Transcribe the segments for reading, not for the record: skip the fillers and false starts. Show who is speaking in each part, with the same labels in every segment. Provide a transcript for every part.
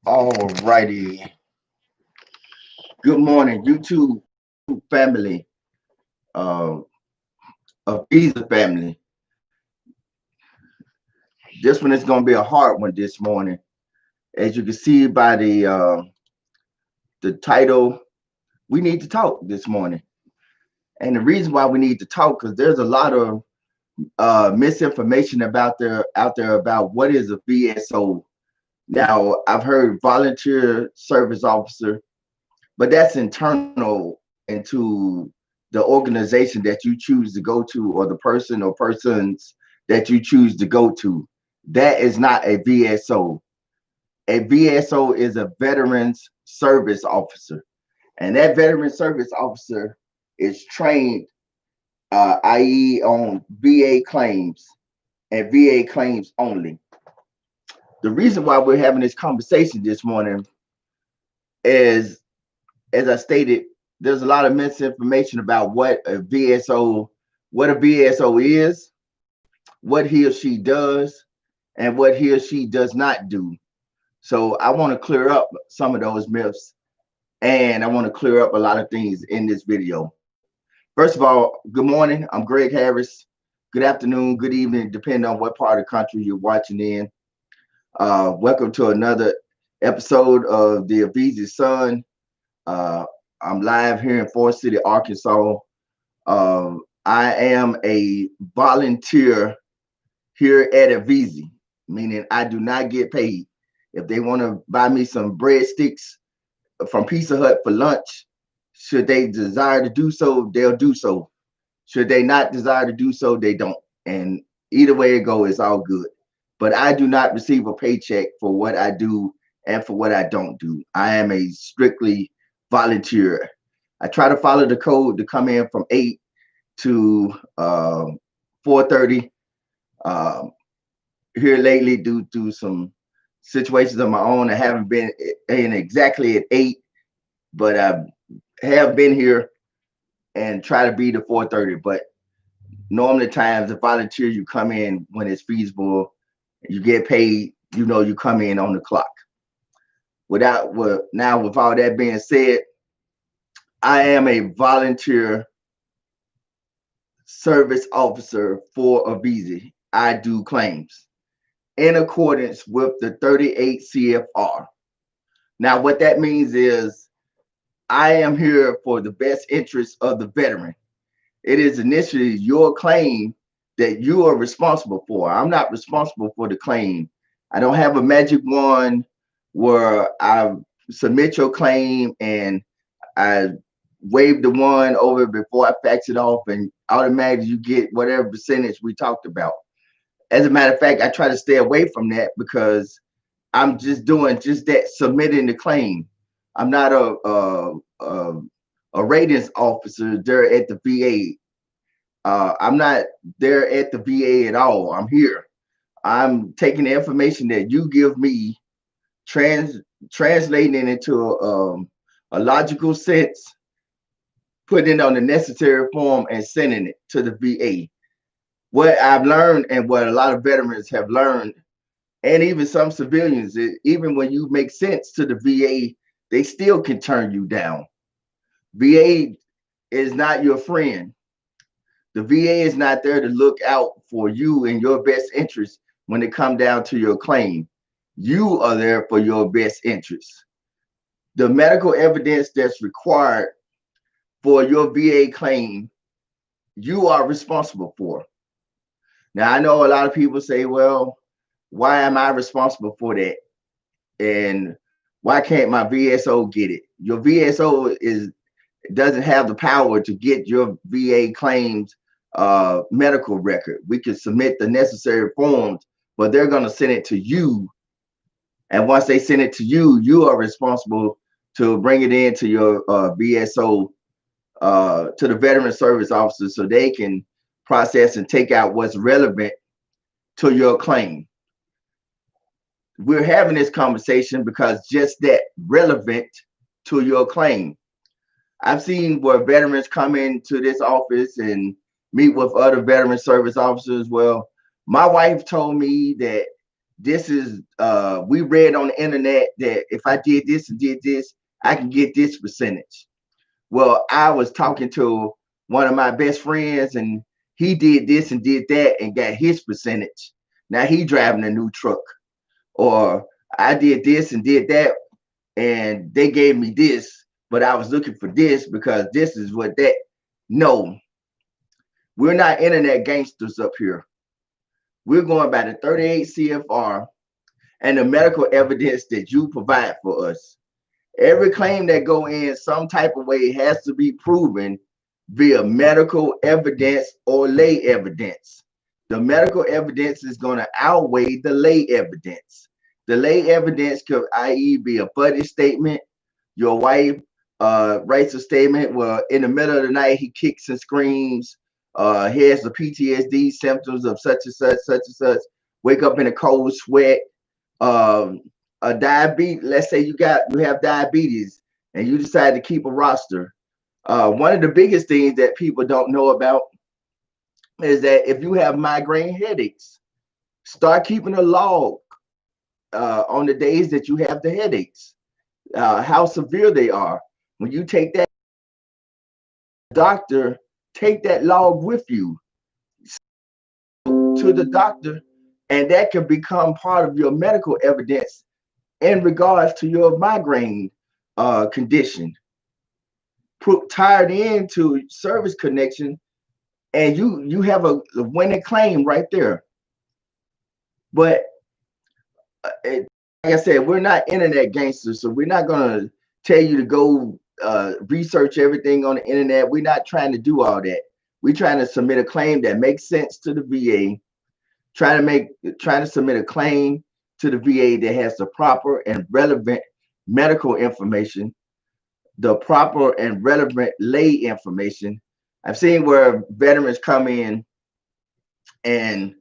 Speaker 1: All righty. Good morning, YouTube family, uh, of Visa family. This one is going to be a hard one this morning. As you can see by the title, we need to talk this morning. And the reason why we need to talk because there's a lot of misinformation out there about what is a VSO. Now, I've heard volunteer service officer, but that's internal into the organization that you choose to go to or the person or persons that you choose to go to. That is not a VSO. A VSO is a veterans service officer, and that veteran service officer is trained, i.e., on VA claims and VA claims only. The reason why we're having this conversation this morning is, as I stated, there's a lot of misinformation about what a VSO is, what he or she does, and what he or she does not do. So I want to clear up some of those myths, and I want to clear up a lot of things in this video. First of all, good morning. I'm Greg Harris. Good afternoon, good evening, depending on what part of the country you're watching in. Welcome to another episode of the Avizi Sun. Uh, I'm live here in Forest City, Arkansas. I am a volunteer here at Avizi, meaning I do not get paid. If they want to buy me some breadsticks from Pizza Hut for lunch, should they desire to do so, they'll do so. Should they not desire to do so, they don't. And either way it goes, it's all good. But I do not receive a paycheck for what I do and for what I don't do. I am a strictly volunteer. I try to follow the code to come in from 8 to 4:30. Um, Here lately, due to some situations of my own, I haven't been in exactly at 8, but I have been here and try to be to 4:30. But normally times the volunteer, you come in when it's feasible, you get paid, you come in on the clock. Now with all that being said, I am a volunteer service officer for Avizi. I do claims in accordance with the 38 CFR. Now, what that means is I am here for the best interest of the veteran. It is initially your claim that you are responsible for. I'm not responsible for the claim. I don't have a magic wand where I submit your claim and I wave the one over before I fax it off and automatically you get whatever percentage we talked about. As a matter of fact, I try to stay away from that because I'm just doing just that, submitting the claim. I'm not a ratings officer there at the VA. I'm not there at the VA at all. I'm here. I'm taking the information that you give me, trans translating it into a logical sense, putting it on the necessary form, and sending it to the VA. What I've learned and what a lot of veterans have learned, and even some civilians, even when you make sense to the VA, they still can turn you down. VA is not your friend. The VA is not there to look out for you and your best interest when it comes down to your claim. You are there for your best interest. The medical evidence that's required for your VA claim, you are responsible for. Now, I know a lot of people say, well, why am I responsible for that? And why can't my VSO get it? Your VSO doesn't have the power to get your VA claims medical record. We can submit the necessary forms, but they're going to send it to you. And once they send it to you, you are responsible to bring it into your VSO, to the veteran service officers so they can process and take out what's relevant to your claim. We're having this conversation because just that, relevant to your claim. I've seen where veterans come into this office and meet with other veteran service officers. Well, my wife told me that this is we read on the internet that if I did this and did this, I can get this percentage. Well, I was talking to one of my best friends, and he did this and did that and got his percentage. Now he driving a new truck. Or I did this and did that, and they gave me this, but I was looking for this because this is what that. No, we're not internet gangsters up here. We're going by the 38 CFR and the medical evidence that you provide for us. Every claim that go in some type of way has to be proven via medical evidence or lay evidence. The medical evidence is going to outweigh the lay evidence. The lay evidence could, i.e., be a buddy statement. Your wife writes a statement where in the middle of the night he kicks and screams. He has the PTSD symptoms of such and such, such and such. Wake up in a cold sweat. A diabetes. Let's say you have diabetes and you decide to keep a roster. One of the biggest things that people don't know about is that if you have migraine headaches, start keeping a log on the days that you have the headaches, how severe they are. When you take that doctor, take that log with you to the doctor, and that can become part of your medical evidence in regards to your migraine condition. Tied into service connection, and you have a winning claim right there. But like I said, we're not internet gangsters, so we're not gonna tell you to go research everything on the internet. We're not trying to do all that. We're trying to submit a claim that makes sense to the VA. Trying to submit a claim to the VA that has the proper and relevant medical information, the proper and relevant lay information. I've seen where veterans come in, and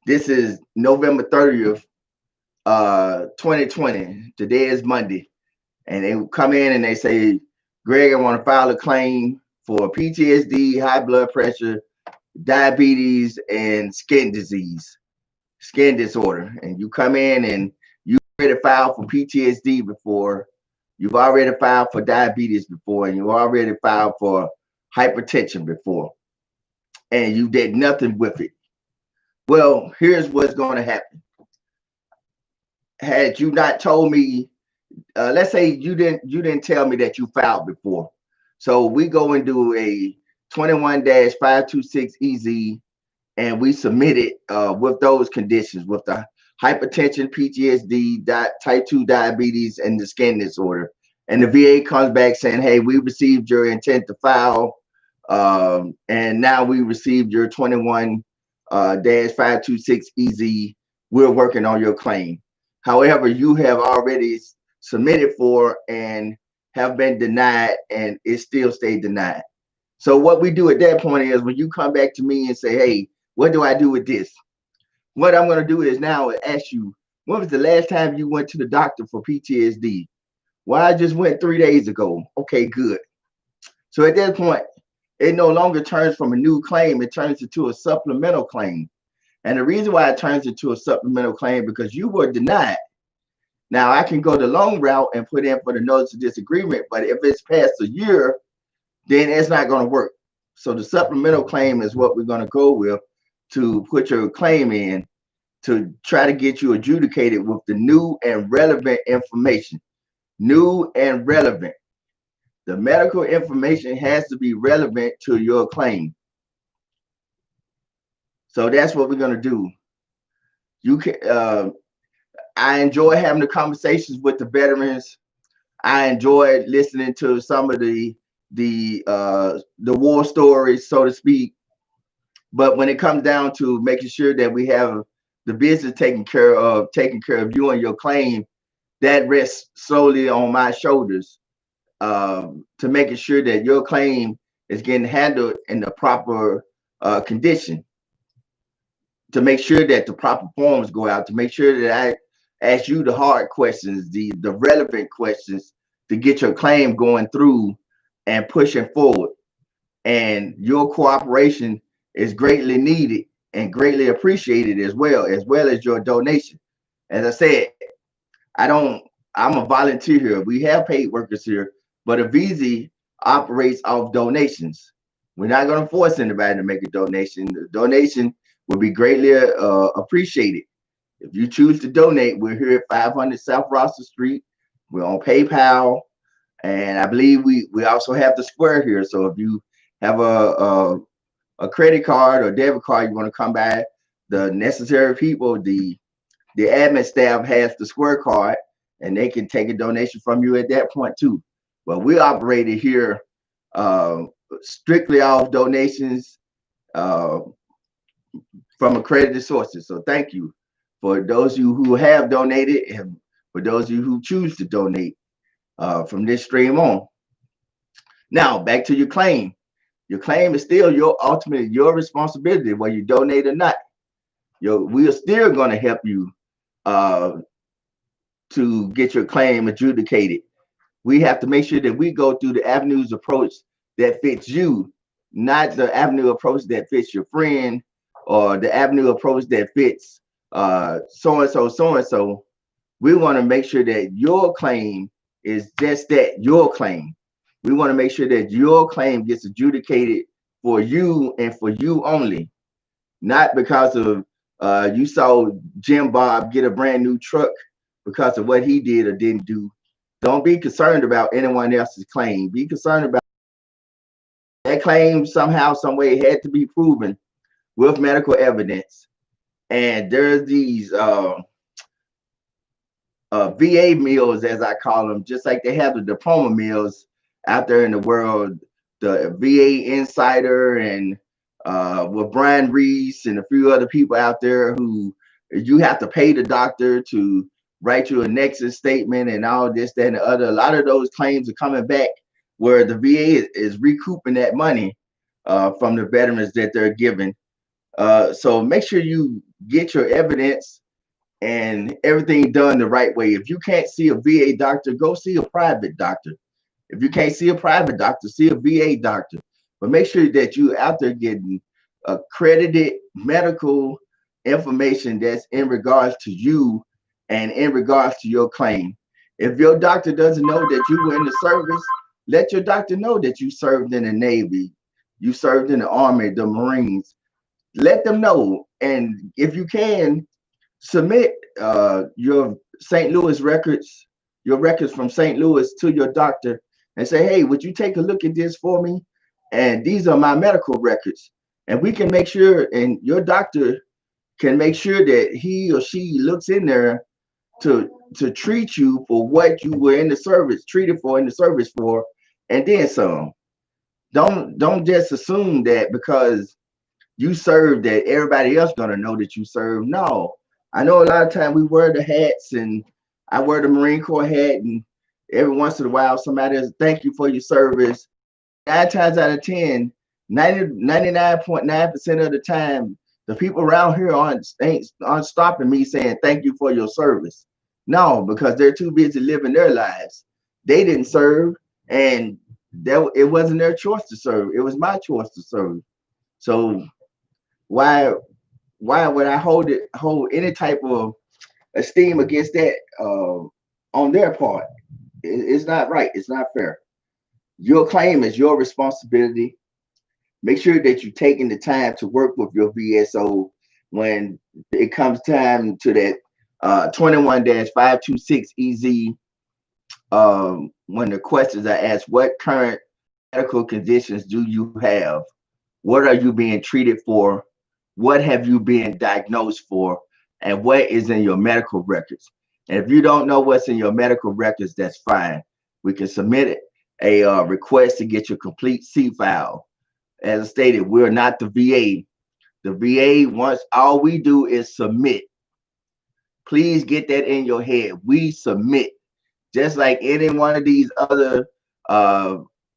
Speaker 1: this is November 30th, 2020. Today is Monday. And they come in and they say, Greg, I want to file a claim for PTSD, high blood pressure, diabetes, and skin disorder. And you come in and you already filed for PTSD before, you've already filed for diabetes before, and you already filed for hypertension before, and you did nothing with it. Well, here's what's going to happen. Had you not told me, let's say you didn't tell me that you filed before. So we go and do a 21-526 EZ, and we submit it with those conditions, with the hypertension, PTSD, type 2 diabetes, and the skin disorder. And the VA comes back saying, hey, we received your intent to file, and now we received your 21-526 EZ. We're working on your claim. However, you have already submitted for and have been denied, and it still stayed denied. So what we do at that point is when you come back to me and say, hey, what do I do with this? What I'm going to do is now ask you, when was the last time you went to the doctor for PTSD? Well, I just went 3 days ago. Okay, good. So at that point, it no longer turns from a new claim. It turns into a supplemental claim. And the reason why it turns into a supplemental claim, because you were denied. Now, I can go the long route and put in for the notice of disagreement, but if it's past a year, then it's not going to work. So the supplemental claim is what we're going to go with to put your claim in to try to get you adjudicated with the new and relevant information. New and relevant. The medical information has to be relevant to your claim. So that's what we're going to do. You can. I enjoy having the conversations with the veterans. I enjoy listening to some of the war stories, so to speak. But when it comes down to making sure that we have the business taken care of you and your claim, that rests solely on my shoulders, to making sure that your claim is getting handled in the proper condition, to make sure that the proper forms go out, to make sure that I ask you the hard questions, the relevant questions to get your claim going through and pushing forward. And your cooperation is greatly needed and greatly appreciated as well as your donation. As I said, I don't. I'm a volunteer here. We have paid workers here, but Avizi operates off donations. We're not going to force anybody to make a donation. The donation will be greatly appreciated. If you choose to donate, we're here at 500 South Roster Street. We're on PayPal, and I believe we also have the Square here. So if you have a credit card or debit card, you want to come by, the necessary people, the admin staff has the Square card, and they can take a donation from you at that point too. But we operated here uh, strictly off donations uh, from accredited sources. So thank you for those of you who have donated, and for those of you who choose to donate from this stream on. Now back to your claim. Your claim is still ultimately your responsibility, whether you donate or not. We are still going to help you uh, to get your claim adjudicated. We have to make sure that we go through the avenues approach that fits you, not the avenue approach that fits your friend, or the avenue approach that fits so and so. We want to make sure that your claim is just that, your claim. We want to make sure that your claim gets adjudicated for you and for you only, not because of you saw Jim Bob get a brand new truck because of what he did or didn't do. Don't be concerned about anyone else's claim. Be concerned about that claim somehow, some way had to be proven with medical evidence. And there's these VA meals, as I call them, just like they have the diploma meals out there in the world, the VA Insider and with Brian Reese and a few other people out there who you have to pay the doctor to write you a nexus statement and all this, that, and the other. A lot of those claims are coming back where the VA is recouping that money from the veterans that they're giving. So make sure you get your evidence and everything done the right way. If you can't see a VA doctor, go see a private doctor. If you can't see a private doctor, see a VA doctor. But make sure that you out there getting accredited medical information that's in regards to you and in regards to your claim. If your doctor doesn't know that you were in the service, let your doctor know that you served in the Navy, you served in the Army, the Marines. Let them know. And if you can, submit your St. Louis records, your records from St. Louis to your doctor and say, hey, would you take a look at this for me? And these are my medical records. And we can make sure, and your doctor can make sure that he or she looks in there to treat you for what you were in the service, treated for in the service for, and then some. Don't just assume that because you served that everybody else gonna know that you served. No. I know a lot of time we wear the hats, and I wear the Marine Corps hat, and every once in a while somebody says, thank you for your service. 9 times out of 10, 99.9% of the time, the people around here aren't stopping me saying thank you for your service. No, because they're too busy living their lives. They didn't serve, and it wasn't their choice to serve. It was my choice to serve. So why would I hold any type of esteem against that on their part? It's not right. It's not fair. Your claim is your responsibility. Make sure that you're taking the time to work with your VSO when it comes time to that 21-526 EZ. When the questions are asked, what current medical conditions do you have? What are you being treated for? What have you been diagnosed for? And what is in your medical records? And if you don't know what's in your medical records, that's fine. We can submit a request to get your complete C file. As I stated, we're not the VA. The VA, once all we do is submit. Please get that in your head. We submit. Just like any one of these other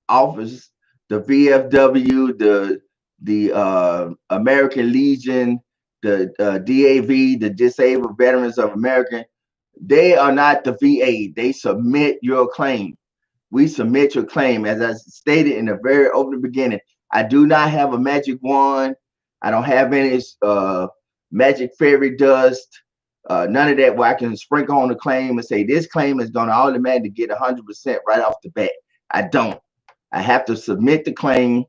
Speaker 1: offices, the VFW, the American Legion, the DAV, the Disabled Veterans of America, they are not the VA. They submit your claim. We submit your claim. As I stated in the very opening beginning, I do not have a magic wand. I don't have any magic fairy dust. None of that where I can sprinkle on the claim and say this claim is going to automatically get 100% right off the bat. I don't. I have to submit the claim,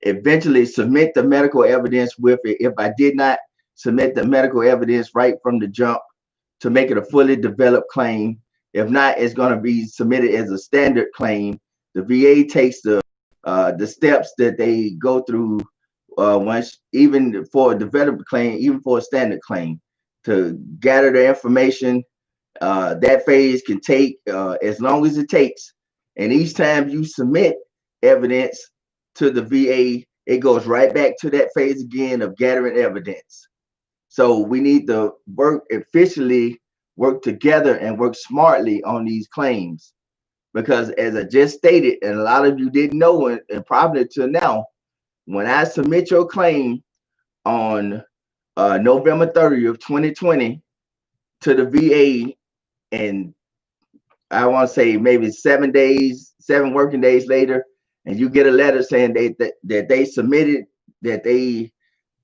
Speaker 1: eventually submit the medical evidence with it. If I did not submit the medical evidence right from the jump to make it a fully developed claim, if not, it's going to be submitted as a standard claim. The VA takes the steps that they go through once, even for a developed claim, even for a standard claim, to gather the information. That phase can take as long as it takes. And each time you submit evidence to the VA, it goes right back to that phase again of gathering evidence. So we need to work efficiently, work together, and work smartly on these claims. Because as I just stated, and a lot of you didn't know, and probably till now, when I submit your claim on November 30th, 2020 to the VA, and I want to say maybe 7 working days later, and you get a letter saying that they submitted, that they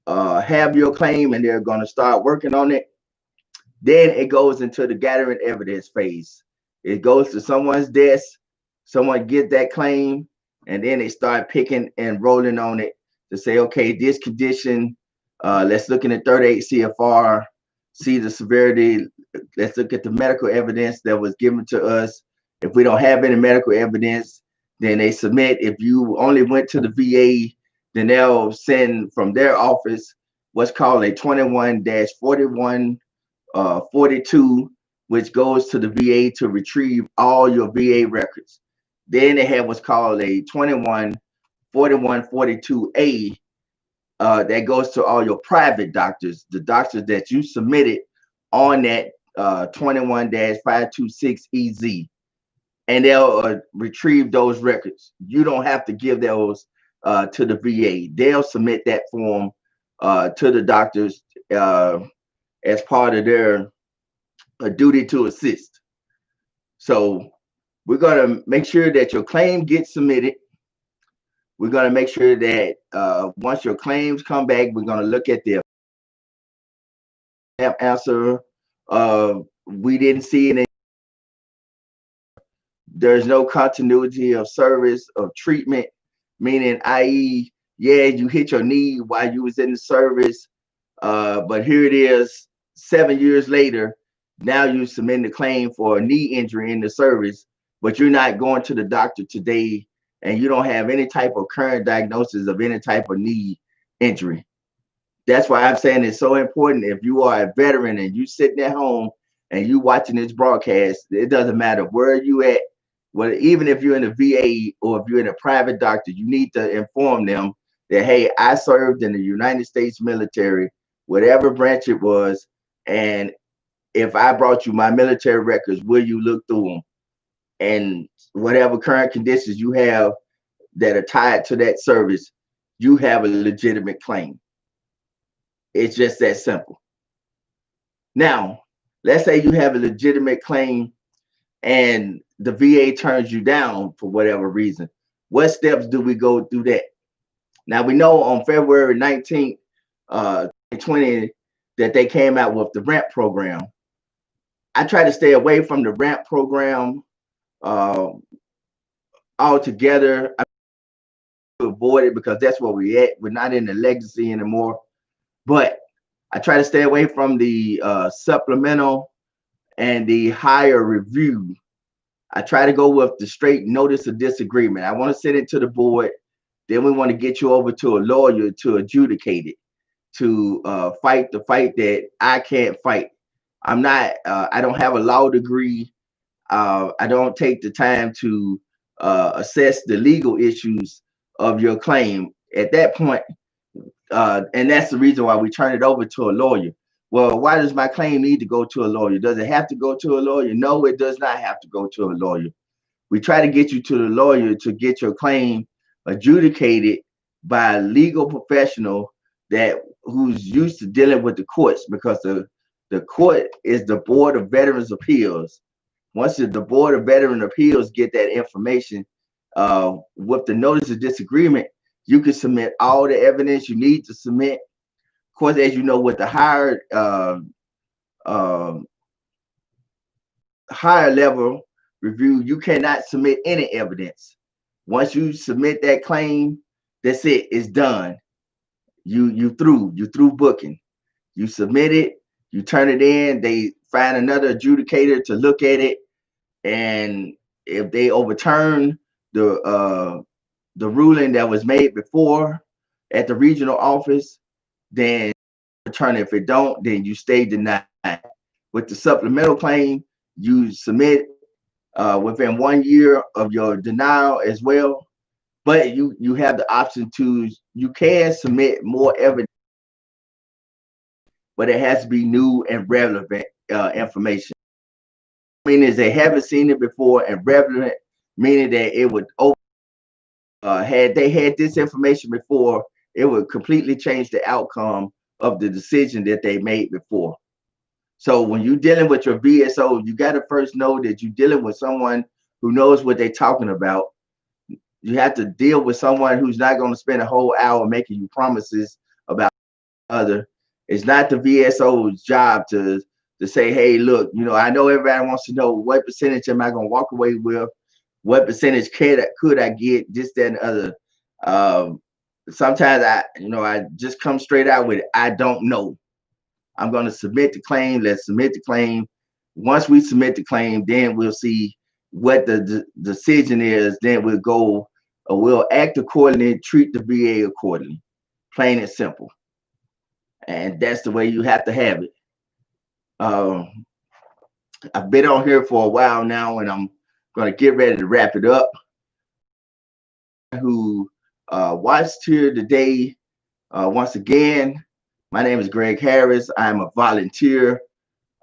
Speaker 1: have your claim and they're going to start working on it, then it goes into the gathering evidence phase. It goes to someone's desk, someone get that claim, and then they start picking and rolling on it to say, okay, this condition, let's look in the 38 CFR, see the severity. Let's look at the medical evidence that was given to us. If we don't have any medical evidence, then they submit. If you only went to the VA, then they'll send from their office what's called a 21-4142, which goes to the VA to retrieve all your VA records. Then they have what's called a 21-4142A, that goes to all your private doctors, the doctors that you submitted on that 21-526EZ, and they'll retrieve those records. You don't have to give those to the VA. They'll submit that form to the doctors as part of their duty to assist. So we're going to make sure that your claim gets submitted. We're going to make sure that once your claims come back, we're going to look at the answer. We didn't see any. There's no continuity of service of treatment, meaning, i.e., yeah, you hit your knee while you was in the service, but here it is 7 years later. Now you submit a claim for a knee injury in the service, but you're not going to the doctor today, and you don't have any type of current diagnosis of any type of knee injury. That's why I'm saying it's so important. If you are a veteran and you sitting at home and you watching this broadcast, it doesn't matter where you at. Well, even if you're in a VA or if you're in a private doctor, you need to inform them that, hey, I served in the United States military, whatever branch it was, and if I brought you my military records, will you look through them? And whatever current conditions you have that are tied to that service, you have a legitimate claim. It's just that simple. Now, let's say you have a legitimate claim and the VA turns you down for whatever reason. What steps do we go through that? Now, we know on February 19th, 2020, that they came out with the RAMP program. I try to stay away from the RAMP program altogether. I avoid it because that's where we're at. We're not in the legacy anymore. But I try to stay away from the supplemental and the higher review. I try to go with the straight notice of disagreement. I want to send it to the board. Then we want to get you over to a lawyer to adjudicate it, to fight the fight that I can't fight. I'm not, I don't have a law degree. I don't take the time to assess the legal issues of your claim at that point. And that's the reason why we turn it over to a lawyer. Well, why does my claim need to go to a lawyer? Does it have to go to a lawyer? No, it does not have to go to a lawyer. We try to get you to the lawyer to get your claim adjudicated by a legal professional who's used to dealing with the courts, because the court is the Board of Veterans Appeals. Once the Board of Veterans Appeals get that information with the notice of disagreement, you can submit all the evidence you need to submit. Of course, as you know, with the higher um, higher level review, you cannot submit any evidence. Once you submit that claim, that's it. It's done. You through booking. You submit it. You turn it in. They find another adjudicator to look at it, and if they overturn the ruling that was made before at the regional office, then return it. If it don't, then you stay denied. With the supplemental claim, you submit within 1 year of your denial as well. But you have the option to, you can submit more evidence, but it has to be new and relevant information. Meaning they haven't seen it before, and relevant meaning that it would had they had this information before, it would completely change the outcome of the decision that they made before. So when you're dealing with your VSO, you got to first know that you're dealing with someone who knows what they're talking about. You have to deal with someone who's not going to spend a whole hour making you promises about other. It's not the VSO's job to say, hey, look, I know everybody wants to know what percentage am I going to walk away with, what percentage could I get, this, that, and the other. Sometimes I just come straight out with it. I don't know. I'm going to submit the claim. Let's submit the claim. Once we submit the claim, then we'll see what the decision is. Then we'll go, we'll act accordingly, treat the VA accordingly. Plain and simple. And that's the way you have to have it. I've been on here for a while now, and I'm going to get ready to wrap it up. Who watched here today, once again, my name is Greg Harris. I'm a volunteer.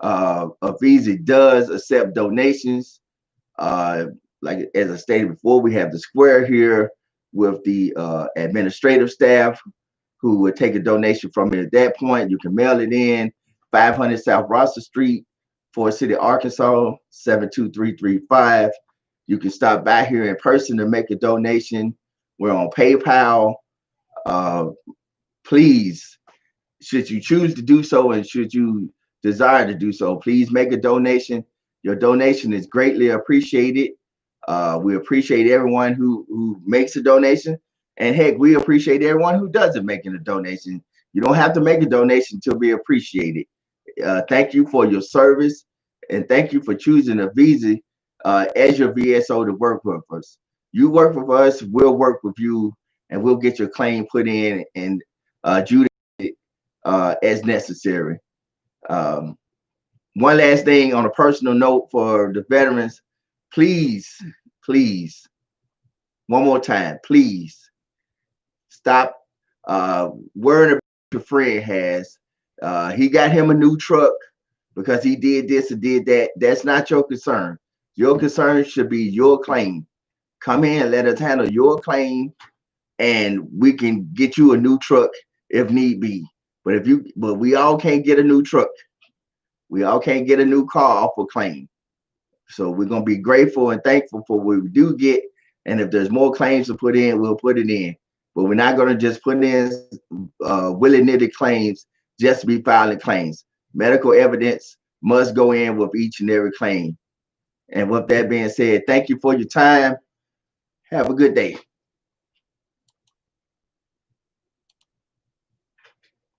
Speaker 1: Avizi does accept donations. Like as I stated before, we have the square here with the administrative staff who would take a donation from it. At that point, you can mail it in, 500 South Rosser Street, Forest City, Arkansas, 72335. You can stop by here in person to make a donation. We're on PayPal. Please, should you choose to do so and should you desire to do so, please make a donation. Your donation is greatly appreciated. We appreciate everyone who makes a donation. And heck, we appreciate everyone who doesn't make a donation. You don't have to make a donation to be appreciated. Thank you for your service, and thank you for choosing Avizi as your VSO to work with us. You work with us, we'll work with you, and we'll get your claim put in and adjudicated as necessary. One last thing on a personal note for the veterans, please, one more time, please stop worrying about what your friend has. He got him a new truck because he did this and did that. That's not your concern. Your concern should be your claim. Come in, let us handle your claim, and we can get you a new truck if need be. But we all can't get a new truck. We all can't get a new car off a claim. So we're gonna be grateful and thankful for what we do get. And if there's more claims to put in, we'll put it in. But we're not gonna just put in willy-nilly claims just to be filing claims. Medical evidence must go in with each and every claim. And with that being said, thank you for your time. Have a good day.